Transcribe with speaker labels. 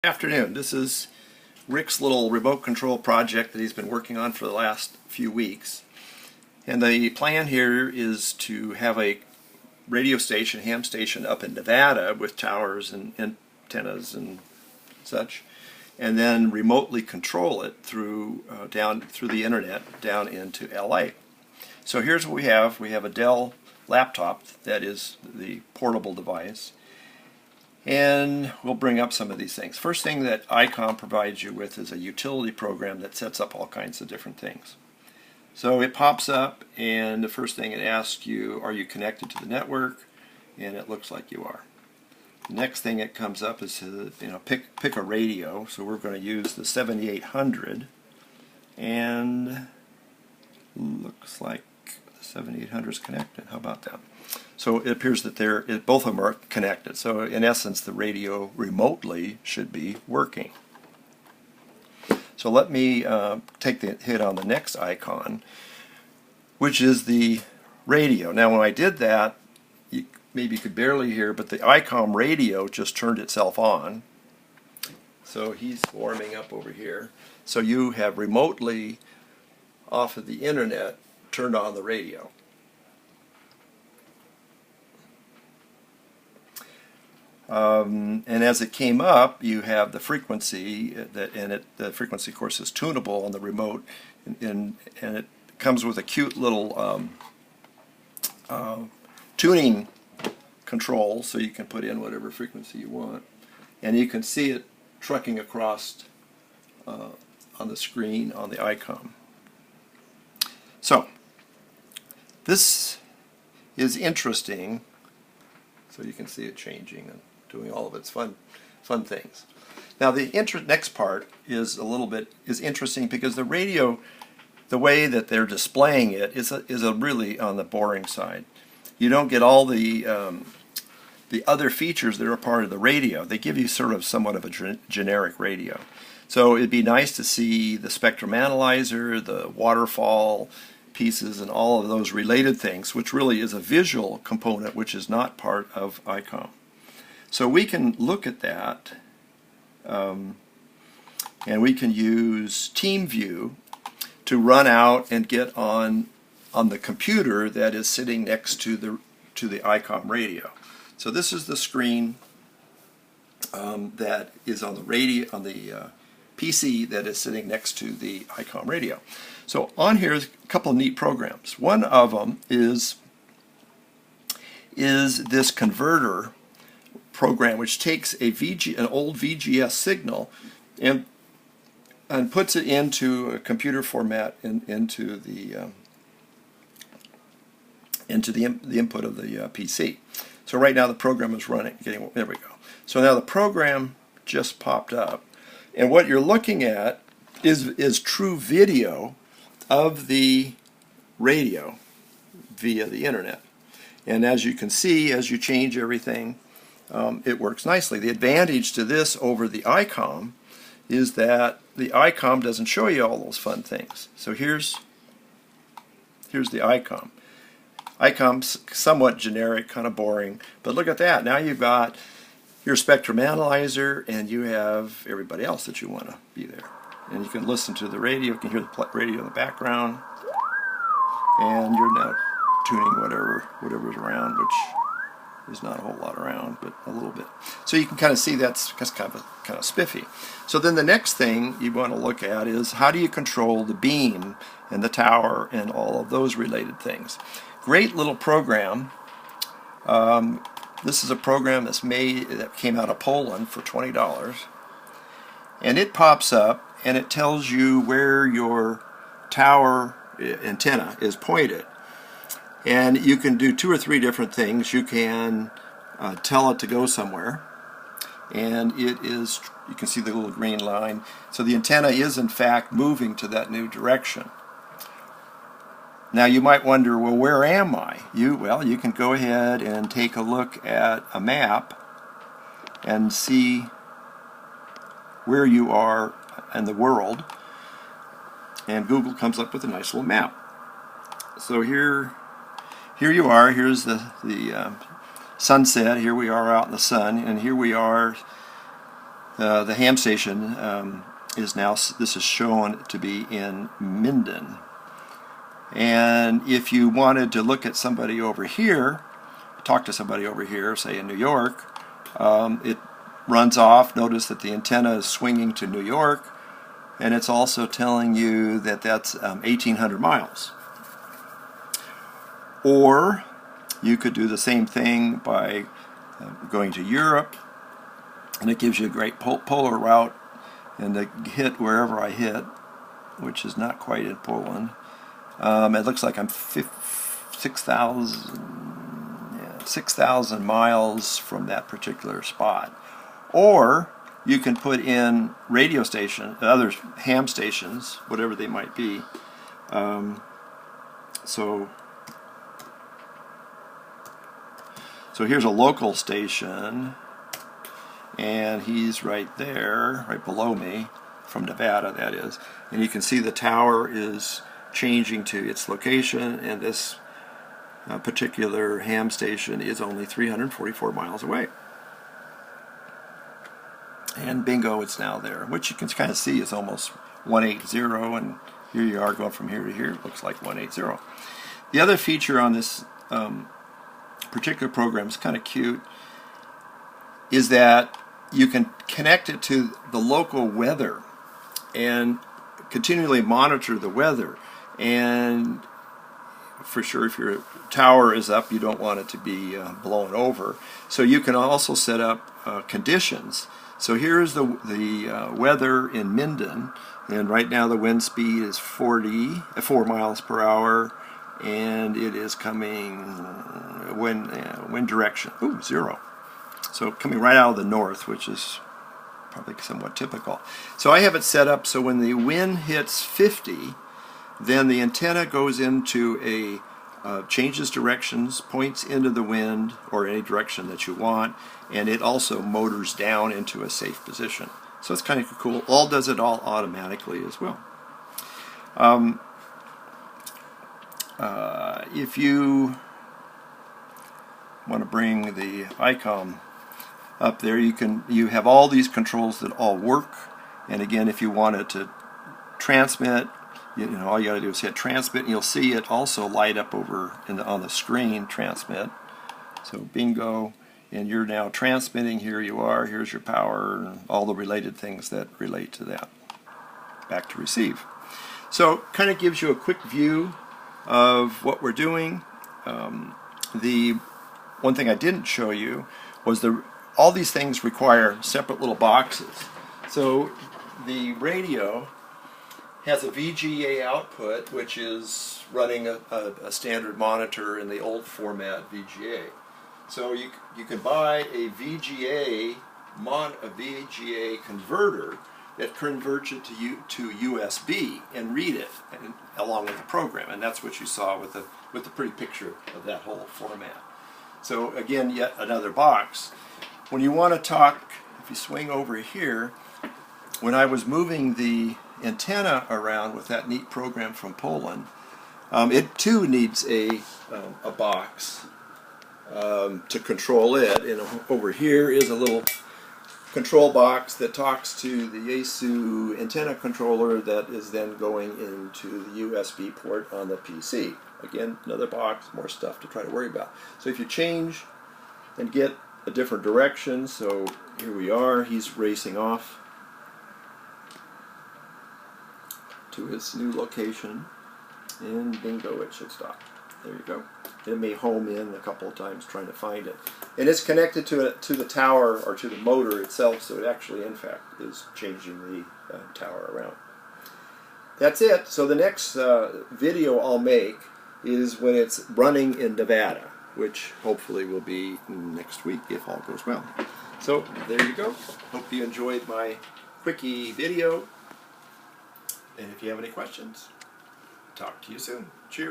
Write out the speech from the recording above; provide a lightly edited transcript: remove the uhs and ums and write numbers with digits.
Speaker 1: Afternoon. This is Rick's little remote control project that he's been working on for the last few weeks. And the plan here is to have a radio station, ham station up in Nevada with towers and antennas and such, and then remotely control it through down through the internet down into LA. So here's what we have. We have a Dell laptop that is the portable device. And we'll bring up some of these things. First thing that ICOM provides you with is a utility program that sets up all kinds of different things. So it pops up, and the first thing it asks you, are you connected to the network? And it looks like you are. The next thing it comes up is to pick a radio. So we're going to use the 7800, and looks like the 7800 is connected. How about that? So it appears that both of them are connected. So in essence, the radio remotely should be working. So let me take the hit on the next icon, which is the radio. Now when I did that, maybe you could barely hear, but the ICOM radio just turned itself on. So he's warming up over here. So you have remotely, off of the internet, turned on the radio. And as it came up, you have the frequency, the frequency, of course, is tunable on the remote, and it comes with a cute little tuning control, so you can put in whatever frequency you want, and you can see it trucking across on the screen on the ICOM. So this is interesting. So you can see it changing and doing all of its fun things. Now the next part is interesting because the radio, the way that they're displaying it is a really on the boring side. You don't get all the other features that are part of the radio. They give you sort of somewhat of a generic radio. So it'd be nice to see the spectrum analyzer, the waterfall pieces, and all of those related things, which really is a visual component which is not part of ICOM. So we can look at that, and we can use TeamView to run out and get on the computer that is sitting next to the ICOM radio. So this is the screen that is on the radio, on the PC that is sitting next to the ICOM radio. So on here is a couple of neat programs. One of them is this converter program, which takes an old VGS signal and puts it into a computer format into the input of the PC. So right now the program is running. There we go. So now the program just popped up, and what you're looking at is true video of the radio via the internet. And as you can see, as you change everything, it works nicely. The advantage to this over the ICOM is that the ICOM doesn't show you all those fun things. So here's the ICOM. ICOM's somewhat generic, kind of boring, but look at that. Now you've got your spectrum analyzer, and you have everybody else that you want to be there. And you can listen to the radio, you can hear the radio in the background, and you're now tuning whatever's around, which is not a whole lot around, but a little bit. So you can kind of see that's kind of spiffy. So then the next thing you want to look at is how do you control the beam and the tower and all of those related things. Great little program. This is a program that came out of Poland for $20, and it pops up and it tells you where your tower antenna is pointed. And you can do 2 or 3 different things. You can tell it to go somewhere, and you can see the little green line. So the antenna is in fact moving to that new direction. Now you might wonder, well, where am I? Well, you can go ahead and take a look at a map and see where you are in the world, and Google comes up with a nice little map. So here you are. Here's the sunset. Here we are out in the sun, and here we are the ham station is now, this is shown to be in Minden. And if you wanted to look at somebody over here, talk to somebody over here, say in New York, it runs off. Notice that the antenna is swinging to New York, and it's also telling you that that's 1,800 miles. Or you could do the same thing by going to Europe, and it gives you a great polar route, and to hit wherever I hit, which is not quite in Poland. It looks like I'm 6,000 miles from that particular spot. Or you can put in radio station, other ham stations, whatever they might be. So here's a local station, and he's right there, right below me, from Nevada that is. And you can see the tower is changing to its location, and this particular ham station is only 344 miles away. And bingo, it's now there, which you can kind of see is almost 180, and here you are going from here to here. It looks like 180. The other feature on this particular program is kind of cute, is that you can connect it to the local weather and continually monitor the weather. And for sure, if your tower is up, you don't want it to be blown over. So you can also set up conditions. So here's the weather in Minden, and right now the wind speed is 4 miles per hour, and it is coming wind direction 0. So coming right out of the north, which is probably somewhat typical. So I have it set up so when the wind hits 50, then the antenna goes into a changes directions, points into the wind or any direction that you want, and it also motors down into a safe position. So it's kind of cool. Does it all automatically as well. If you want to bring the ICOM up there, you have all these controls that all work. And again, if you wanted to transmit, all you got to do is hit transmit, and you'll see it also light up over on the screen, transmit. So bingo, and you're now transmitting. Here you are, here's your power, and all the related things that relate to that. Back to receive. So kind of gives you a quick view of what we're doing. The one thing I didn't show you was all these things require separate little boxes. So the radio has a VGA output, which is running a standard monitor in the old format VGA. So you can buy a VGA converter that converts it to USB and read it along with the program, and that's what you saw with the pretty picture of that whole format. So again, yet another box. When you want to talk, if you swing over here, when I was moving the antenna around with that neat program from Poland, it too needs a box to control it. And over here is a little control box that talks to the Yaesu antenna controller that is then going into the USB port on the PC. Again, another box, more stuff to try to worry about. So if you change and get a different direction, so here we are, he's racing off to his new location, and bingo, it should stop. There you go. It may home in a couple of times trying to find it. And it's connected to the tower or to the motor itself, so it actually, in fact, is changing the tower around. That's it. So the next video I'll make is when it's running in Nevada, which hopefully will be next week if all goes well. So there you go. Hope you enjoyed my quickie video. And if you have any questions, talk to you soon. Cheers.